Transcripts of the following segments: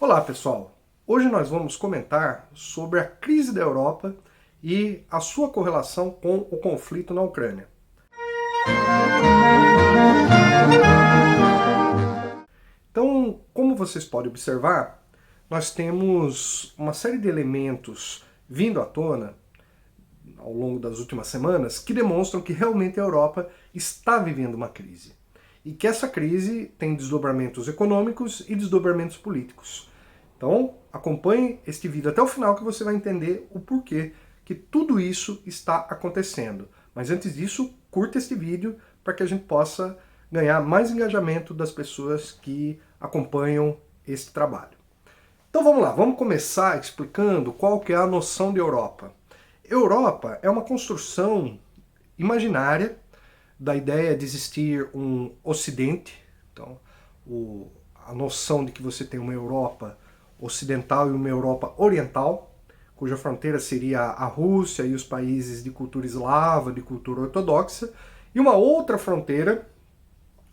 Olá pessoal, hoje nós vamos comentar sobre a crise da Europa e a sua correlação com o conflito na Ucrânia. Então, como vocês podem observar, nós temos uma série de elementos vindo à tona ao longo das últimas semanas que demonstram que realmente a Europa está vivendo uma crise. E que essa crise tem desdobramentos econômicos e desdobramentos políticos. Então, acompanhe este vídeo até o final que você vai entender o porquê que tudo isso está acontecendo. Mas antes disso, curta este vídeo para que a gente possa ganhar mais engajamento das pessoas que acompanham este trabalho. Então vamos lá, vamos começar explicando qual que é a noção de Europa. Europa é uma construção imaginária da ideia de existir um Ocidente, então a noção de que você tem uma Europa ocidental e uma Europa oriental, cuja fronteira seria a Rússia e os países de cultura eslava, de cultura ortodoxa, e uma outra fronteira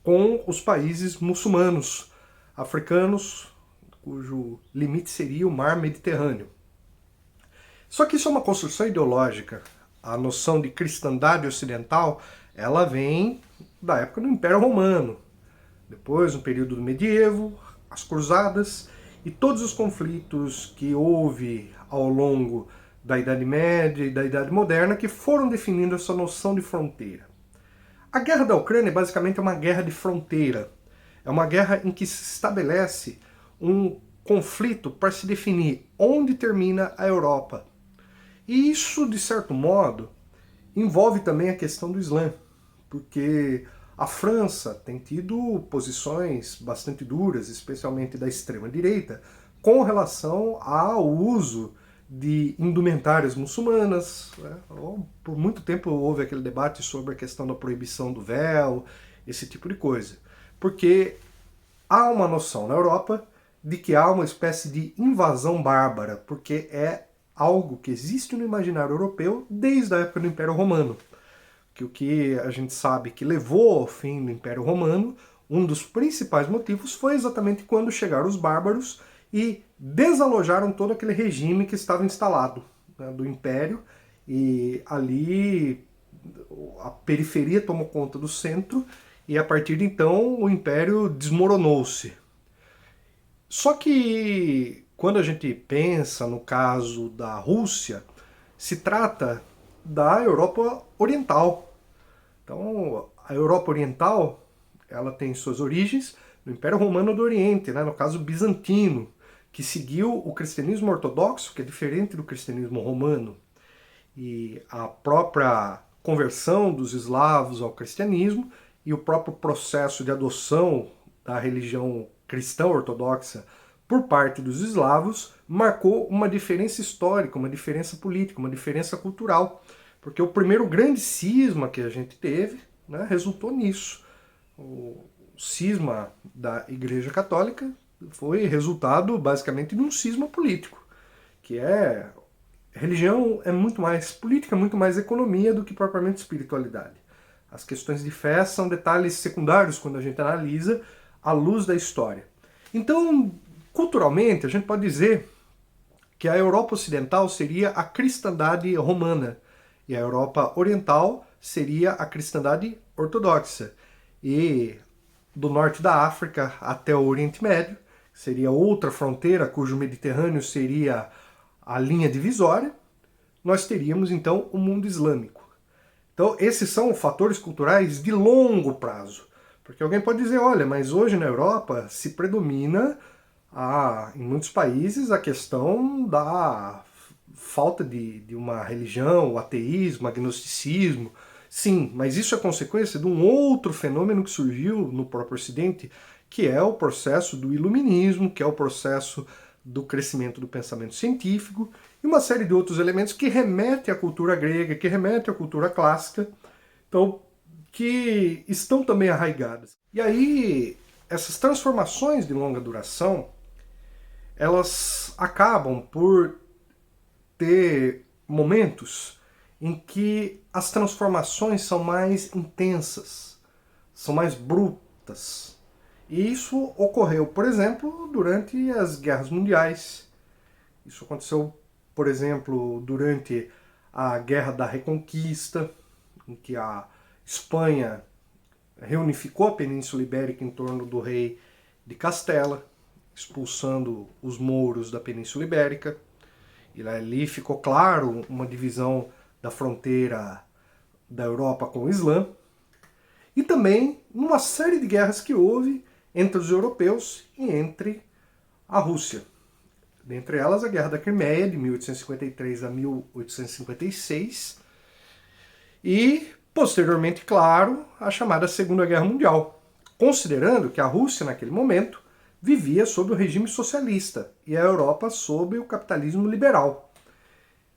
com os países muçulmanos, africanos, cujo limite seria o mar Mediterrâneo. Só que isso é uma construção ideológica. A noção de cristandade ocidental, ela vem da época do Império Romano, depois no período do medievo, as cruzadas e todos os conflitos que houve ao longo da Idade Média e da Idade Moderna que foram definindo essa noção de fronteira. A guerra da Ucrânia basicamente é uma guerra de fronteira. É uma guerra em que se estabelece um conflito para se definir onde termina a Europa. E isso, de certo modo, envolve também a questão do Islã, porque a França tem tido posições bastante duras, especialmente da extrema-direita, com relação ao uso de indumentárias muçulmanas. Por muito tempo houve aquele debate sobre a questão da proibição do véu, esse tipo de coisa. Porque há uma noção na Europa de que há uma espécie de invasão bárbara, porque é algo que existe no imaginário europeu desde a época do Império Romano. Que o que a gente sabe que levou ao fim do Império Romano, um dos principais motivos foi exatamente quando chegaram os bárbaros e desalojaram todo aquele regime que estava instalado, né, do Império, e ali a periferia tomou conta do centro e a partir de então o Império desmoronou-se. Só que quando a gente pensa no caso da Rússia, se trata da Europa Oriental. Então, a Europa Oriental, ela tem suas origens no Império Romano do Oriente, né, no caso bizantino, que seguiu o cristianismo ortodoxo, que é diferente do cristianismo romano. E a própria conversão dos eslavos ao cristianismo e o próprio processo de adoção da religião cristã ortodoxa por parte dos eslavos marcou uma diferença histórica, uma diferença política, uma diferença cultural. Porque o primeiro grande cisma que a gente teve, né, resultou nisso. O cisma da Igreja Católica foi resultado basicamente de um cisma político, que é religião é muito mais política, muito mais economia do que propriamente espiritualidade. As questões de fé são detalhes secundários quando a gente analisa à luz da história. Então, culturalmente, a gente pode dizer que a Europa Ocidental seria a cristandade romana e a Europa Oriental seria a cristandade ortodoxa. E do norte da África até o Oriente Médio seria outra fronteira cujo Mediterrâneo seria a linha divisória, nós teríamos então o mundo islâmico. Então esses são fatores culturais de longo prazo. Porque alguém pode dizer, olha, mas hoje na Europa se predomina, em muitos países, a questão da falta de uma religião, o ateísmo, o agnosticismo. Sim, mas isso é consequência de um outro fenômeno que surgiu no próprio Ocidente, que é o processo do iluminismo, que é o processo do crescimento do pensamento científico, e uma série de outros elementos que remetem à cultura grega, que remetem à cultura clássica, então, que estão também arraigadas. E aí, essas transformações de longa duração, elas acabam por ter momentos em que as transformações são mais intensas, são mais brutas. E isso ocorreu, por exemplo, durante as guerras mundiais. Isso aconteceu, por exemplo, durante a Guerra da Reconquista, em que a Espanha reunificou a Península Ibérica em torno do rei de Castela, expulsando os mouros da Península Ibérica. E ali ficou claro uma divisão da fronteira da Europa com o Islã. E também numa série de guerras que houve entre os europeus e entre a Rússia. Dentre elas, a Guerra da Crimeia, de 1853 a 1856, e, posteriormente, claro, a chamada Segunda Guerra Mundial, considerando que a Rússia, naquele momento, vivia sob o regime socialista e a Europa sob o capitalismo liberal.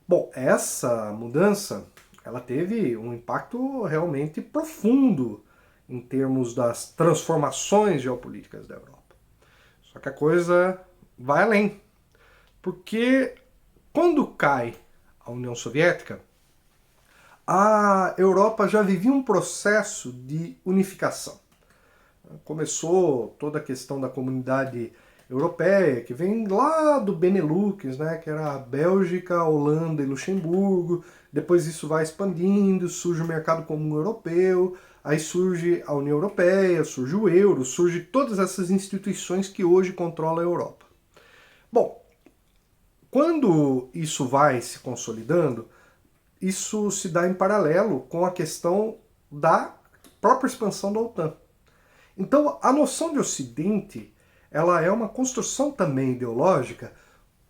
Bom, essa mudança ela teve um impacto realmente profundo em termos das transformações geopolíticas da Europa. Só que a coisa vai além. Porque quando cai a União Soviética, a Europa já vivia um processo de unificação. Começou toda a questão da comunidade europeia, que vem lá do Benelux, né, que era a Bélgica, Holanda e Luxemburgo. Depois isso vai expandindo, surge o mercado comum europeu, aí surge a União Europeia, surge o euro, surge todas essas instituições que hoje controlam a Europa. Bom, quando isso vai se consolidando, isso se dá em paralelo com a questão da própria expansão da OTAN. Então, a noção de Ocidente, ela é uma construção também ideológica,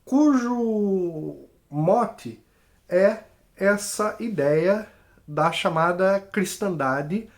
cujo mote é essa ideia da chamada cristandade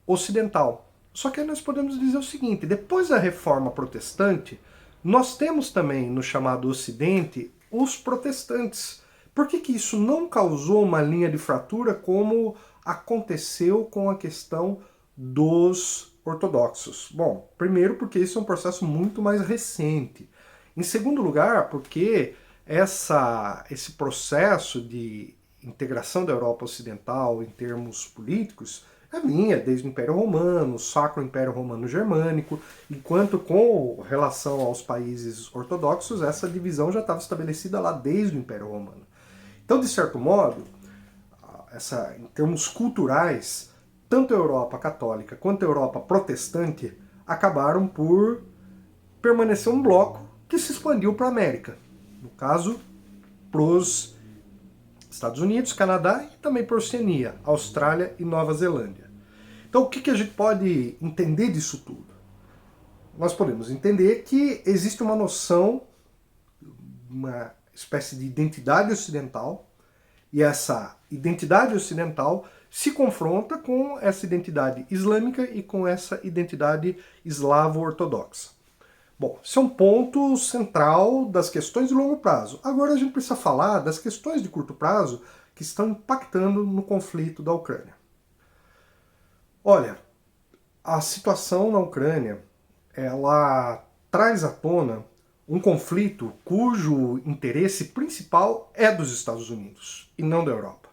ocidental. Só que aí nós podemos dizer o seguinte, depois da Reforma Protestante, nós temos também no chamado Ocidente os protestantes. Por que isso não causou uma linha de fratura como aconteceu com a questão dos ortodoxos? Bom, primeiro porque isso é um processo muito mais recente. Em segundo lugar, porque esse processo de integração da Europa Ocidental em termos políticos vinha desde o Império Romano, o Sacro Império Romano Germânico, enquanto com relação aos países ortodoxos, essa divisão já estava estabelecida lá desde o Império Romano. Então, de certo modo, em termos culturais, tanto a Europa católica quanto a Europa protestante acabaram por permanecer um bloco que se expandiu para a América. No caso, para os Estados Unidos, Canadá e também para a Oceania, Austrália e Nova Zelândia. Então, o que a gente pode entender disso tudo? Nós podemos entender que existe uma noção, uma espécie de identidade ocidental, e essa identidade ocidental se confronta com essa identidade islâmica e com essa identidade eslavo-ortodoxa. Bom, esse é um ponto central das questões de longo prazo. Agora a gente precisa falar das questões de curto prazo que estão impactando no conflito da Ucrânia. Olha, a situação na Ucrânia, ela traz à tona um conflito cujo interesse principal é dos Estados Unidos e não da Europa.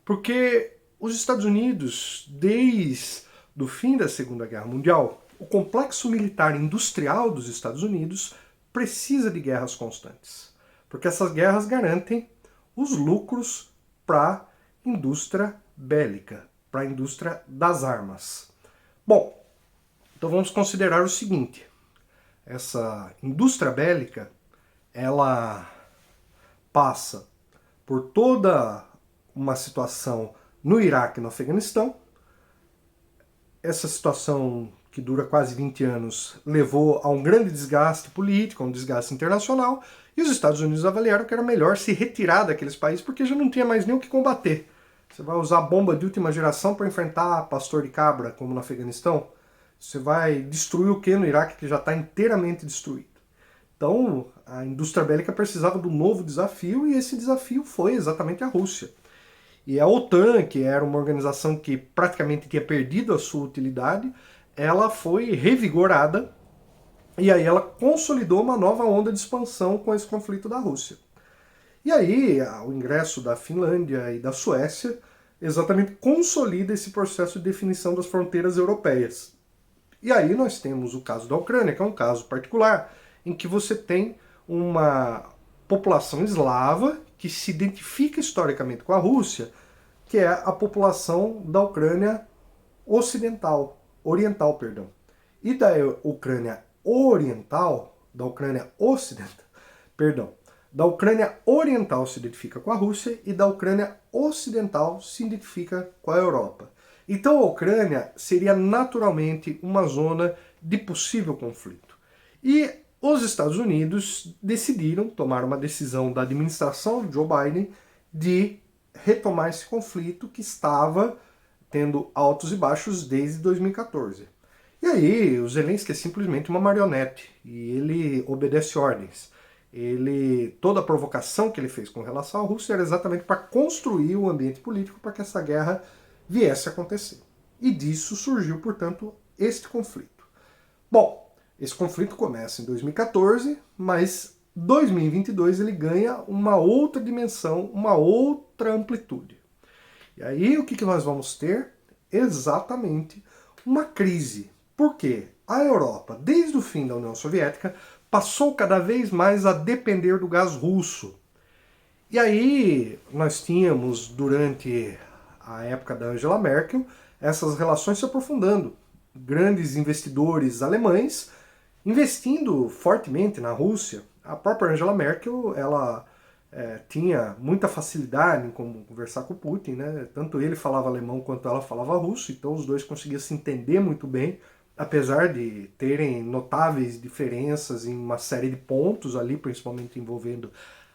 Porque os Estados Unidos, desde o fim da Segunda Guerra Mundial, o complexo militar industrial dos Estados Unidos precisa de guerras constantes. Porque essas guerras garantem os lucros para a indústria bélica, para a indústria das armas. Bom, então vamos considerar o seguinte. Essa indústria bélica, ela passa por toda uma situação no Iraque e no Afeganistão. Essa situação, que dura quase 20 anos, levou a um grande desgaste político, a um desgaste internacional, e os Estados Unidos avaliaram que era melhor se retirar daqueles países porque já não tinha mais nem o que combater. Você vai usar bomba de última geração para enfrentar pastor de cabra, como no Afeganistão? Você vai destruir o que no Iraque que já está inteiramente destruído? Então, a indústria bélica precisava de um novo desafio, e esse desafio foi exatamente a Rússia. E a OTAN, que era uma organização que praticamente tinha perdido a sua utilidade, ela foi revigorada, e aí ela consolidou uma nova onda de expansão com esse conflito da Rússia. E aí o ingresso da Finlândia e da Suécia exatamente consolida esse processo de definição das fronteiras europeias. E aí nós temos o caso da Ucrânia, que é um caso particular, em que você tem uma população eslava que se identifica historicamente com a Rússia, que é a população da Ucrânia oriental, perdão. E da Ucrânia oriental, da Ucrânia ocidental, perdão, da Ucrânia oriental se identifica com a Rússia e da Ucrânia ocidental se identifica com a Europa. Então a Ucrânia seria naturalmente uma zona de possível conflito. E os Estados Unidos decidiram, tomar uma decisão da administração de Joe Biden de retomar esse conflito que estava tendo altos e baixos desde 2014. E aí, o Zelensky é simplesmente uma marionete e ele obedece ordens. Toda a provocação que ele fez com relação à Rússia era exatamente para construir o ambiente político para que essa guerra viesse a acontecer. E disso surgiu, portanto, este conflito. Bom, esse conflito começa em 2014, mas 2022 ele ganha uma outra dimensão, uma outra amplitude. E aí o que nós vamos ter? Exatamente uma crise. Por quê? A Europa, desde o fim da União Soviética, passou cada vez mais a depender do gás russo. E aí nós tínhamos, durante a época da Angela Merkel, essas relações se aprofundando. Grandes investidores alemães investindo fortemente na Rússia. A própria Angela Merkel, ela tinha muita facilidade em conversar com o Putin, né? Tanto ele falava alemão quanto ela falava russo, então os dois conseguiam se entender muito bem, apesar de terem notáveis diferenças em uma série de pontos ali, principalmente envolvendo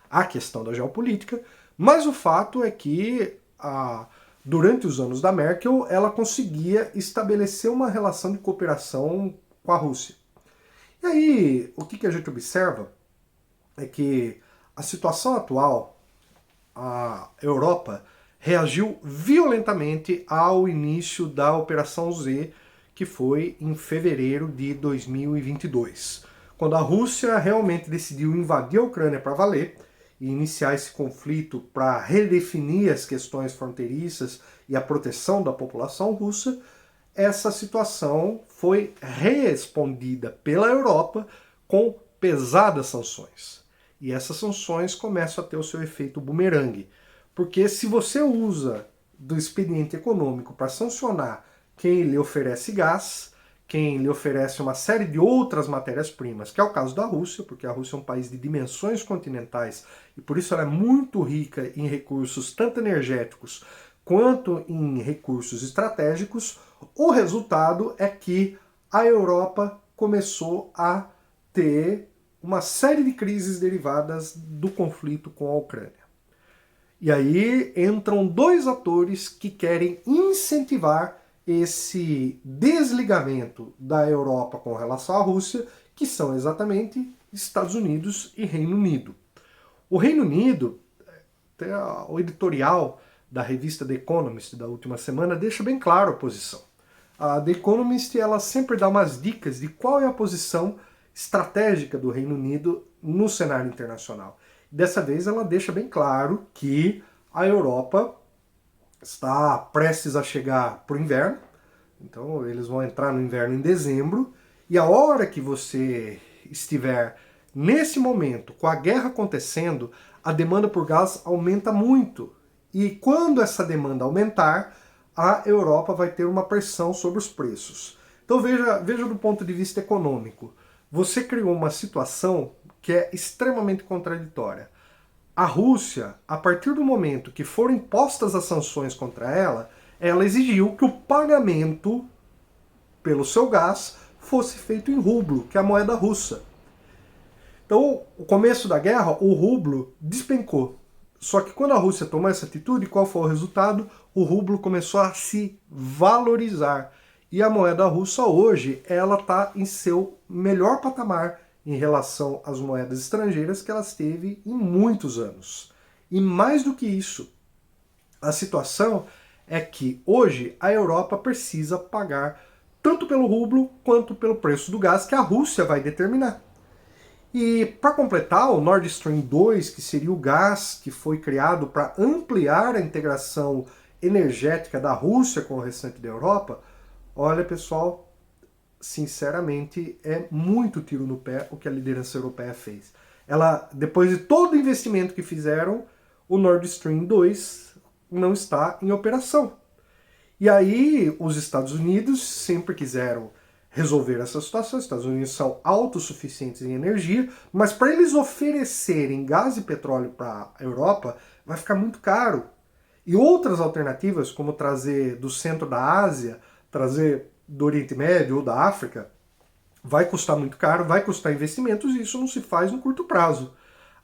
a questão da geopolítica. Mas o fato é que durante os anos da Merkel, ela conseguia estabelecer uma relação de cooperação com a Rússia. E aí, o que a gente observa é que a situação atual, a Europa reagiu violentamente ao início da Operação Z, que foi em fevereiro de 2022, quando a Rússia realmente decidiu invadir a Ucrânia para valer e iniciar esse conflito para redefinir as questões fronteiriças e a proteção da população russa. Essa situação foi respondida pela Europa com pesadas sanções. E essas sanções começam a ter o seu efeito bumerangue. Porque se você usa do expediente econômico para sancionar quem lhe oferece gás, quem lhe oferece uma série de outras matérias-primas, que é o caso da Rússia, porque a Rússia é um país de dimensões continentais e por isso ela é muito rica em recursos tanto energéticos quanto em recursos estratégicos, o resultado é que a Europa começou a ter uma série de crises derivadas do conflito com a Ucrânia. E aí entram dois atores que querem incentivar esse desligamento da Europa com relação à Rússia, que são exatamente Estados Unidos e Reino Unido. O Reino Unido, até o editorial da revista The Economist da última semana deixa bem claro a posição. A The Economist ela sempre dá umas dicas de qual é a posição estratégica do Reino Unido no cenário internacional. Dessa vez ela deixa bem claro que a Europa está prestes a chegar para o inverno, então eles vão entrar no inverno em dezembro, e a hora que você estiver nesse momento, com a guerra acontecendo, a demanda por gás aumenta muito. E quando essa demanda aumentar, a Europa vai ter uma pressão sobre os preços. Então veja do ponto de vista econômico. Você criou uma situação que é extremamente contraditória. A Rússia, a partir do momento que foram impostas as sanções contra ela, ela exigiu que o pagamento pelo seu gás fosse feito em rublo, que é a moeda russa. Então, no começo da guerra, o rublo despencou. Só que quando a Rússia tomou essa atitude, qual foi o resultado? O rublo começou a se valorizar. E a moeda russa hoje, ela está em seu melhor patamar em relação às moedas estrangeiras que ela teve em muitos anos. E mais do que isso, a situação é que hoje a Europa precisa pagar tanto pelo rublo quanto pelo preço do gás que a Rússia vai determinar. E para completar, o Nord Stream 2, que seria o gás que foi criado para ampliar a integração energética da Rússia com o restante da Europa, olha pessoal, sinceramente, é muito tiro no pé o que a liderança europeia fez. Ela, depois de todo o investimento que fizeram, o Nord Stream 2 não está em operação. E aí os Estados Unidos sempre quiseram resolver essa situação. Os Estados Unidos são autossuficientes em energia, mas para eles oferecerem gás e petróleo para a Europa, vai ficar muito caro. E outras alternativas, como trazer do centro da Ásia, trazer do Oriente Médio ou da África, vai custar muito caro, vai custar investimentos e isso não se faz no curto prazo.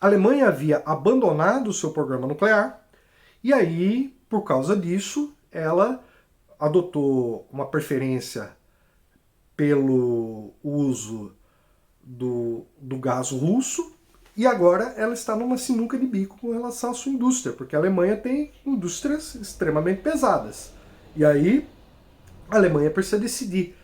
A Alemanha havia abandonado o seu programa nuclear e aí, por causa disso, ela adotou uma preferência pelo uso do gás russo e agora ela está numa sinuca de bico com relação à sua indústria, porque a Alemanha tem indústrias extremamente pesadas. E aí a Alemanha precisa decidir.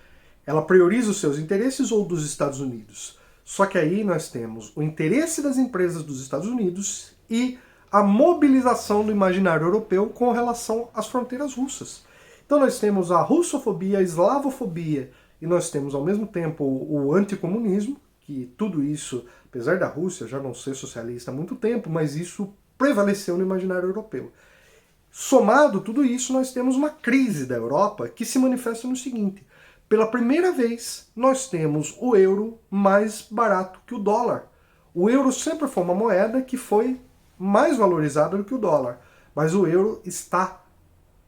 Ela prioriza os seus interesses ou dos Estados Unidos? Só que aí nós temos o interesse das empresas dos Estados Unidos e a mobilização do imaginário europeu com relação às fronteiras russas. Então nós temos a russofobia, a eslavofobia, e nós temos ao mesmo tempo o anticomunismo, que tudo isso, apesar da Rússia já não ser socialista há muito tempo, mas isso prevaleceu no imaginário europeu. Somado tudo isso, nós temos uma crise da Europa que se manifesta no seguinte: pela primeira vez, nós temos o euro mais barato que o dólar. O euro sempre foi uma moeda que foi mais valorizada do que o dólar, mas o euro está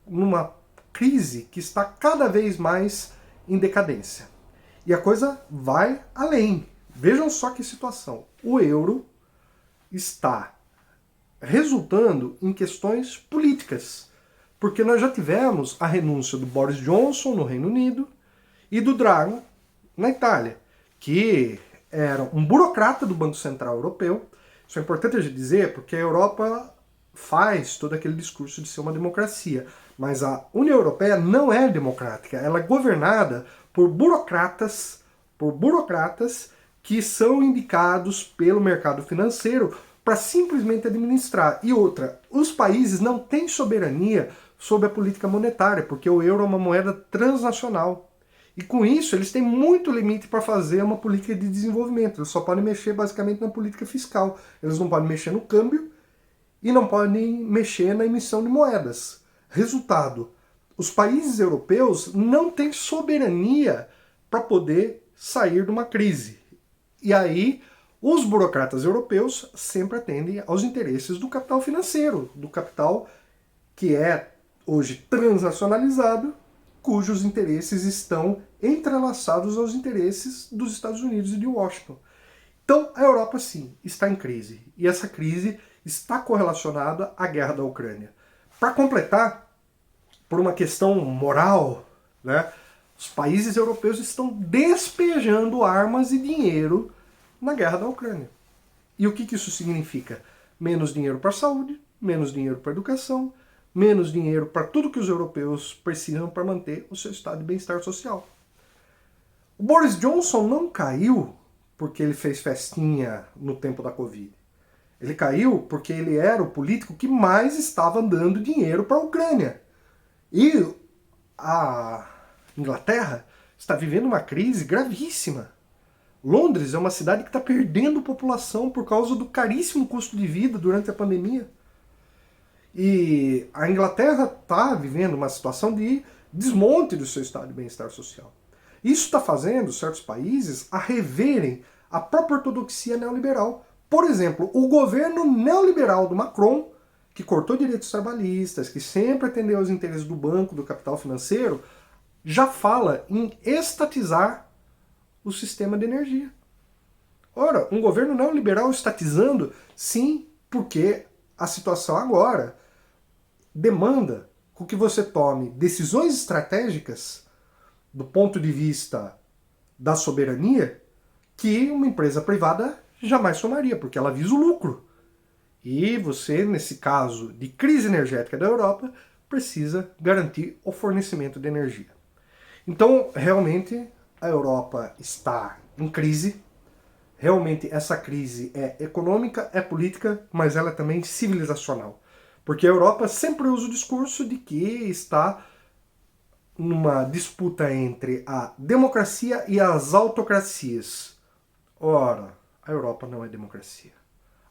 numa crise que está cada vez mais em decadência. E a coisa vai além. Vejam só que situação. O euro está resultando em questões políticas, porque nós já tivemos a renúncia do Boris Johnson no Reino Unido e do Draghi na Itália, que era um burocrata do Banco Central Europeu. Isso é importante a gente dizer, porque a Europa faz todo aquele discurso de ser uma democracia, mas a União Europeia não é democrática, ela é governada por burocratas que são indicados pelo mercado financeiro para simplesmente administrar. E outra, os países não têm soberania sobre a política monetária, porque o euro é uma moeda transnacional. E com isso, eles têm muito limite para fazer uma política de desenvolvimento. Eles só podem mexer basicamente na política fiscal. Eles não podem mexer no câmbio e não podem mexer na emissão de moedas. Resultado, os países europeus não têm soberania para poder sair de uma crise. E aí, os burocratas europeus sempre atendem aos interesses do capital financeiro, do capital que é hoje transnacionalizado, cujos interesses estão entrelaçados aos interesses dos Estados Unidos e de Washington. Então, a Europa, sim, está em crise. E essa crise está correlacionada à guerra da Ucrânia. Para completar, por uma questão moral, né, os países europeus estão despejando armas e dinheiro na guerra da Ucrânia. E o que isso significa? Menos dinheiro para a saúde, menos dinheiro para a educação, menos dinheiro para tudo que os europeus precisam para manter o seu estado de bem-estar social. O Boris Johnson não caiu porque ele fez festinha no tempo da Covid. Ele caiu porque ele era o político que mais estava dando dinheiro para a Ucrânia. E a Inglaterra está vivendo uma crise gravíssima. Londres é uma cidade que está perdendo população por causa do caríssimo custo de vida durante a pandemia. E a Inglaterra está vivendo uma situação de desmonte do seu estado de bem-estar social. Isso está fazendo certos países a reverem a própria ortodoxia neoliberal. Por exemplo, o governo neoliberal do Macron, que cortou direitos trabalhistas, que sempre atendeu aos interesses do banco, do capital financeiro, já fala em estatizar o sistema de energia. Ora, um governo neoliberal estatizando, sim, porque a situação agora demanda com que você tome decisões estratégicas do ponto de vista da soberania que uma empresa privada jamais tomaria, porque ela visa o lucro. E você, nesse caso de crise energética da Europa, precisa garantir o fornecimento de energia. Então, realmente, a Europa está em crise. Realmente, essa crise é econômica, é política, mas ela é também civilizacional. Porque a Europa sempre usa o discurso de que está numa disputa entre a democracia e as autocracias. Ora, a Europa não é democracia.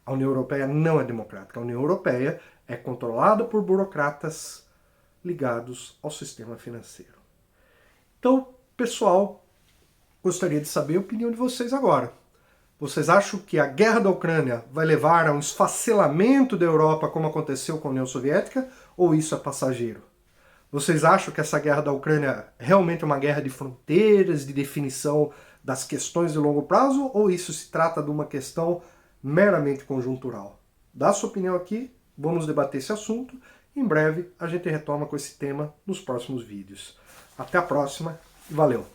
A União Europeia não é democrática. A União Europeia é controlada por burocratas ligados ao sistema financeiro. Então, pessoal, gostaria de saber a opinião de vocês agora. Vocês acham que a guerra da Ucrânia vai levar a um esfacelamento da Europa como aconteceu com a União Soviética, ou isso é passageiro? Vocês acham que essa guerra da Ucrânia realmente é uma guerra de fronteiras, de definição das questões de longo prazo, ou isso se trata de uma questão meramente conjuntural? Dá a sua opinião aqui, vamos debater esse assunto. Em breve a gente retoma com esse tema nos próximos vídeos. Até a próxima e valeu!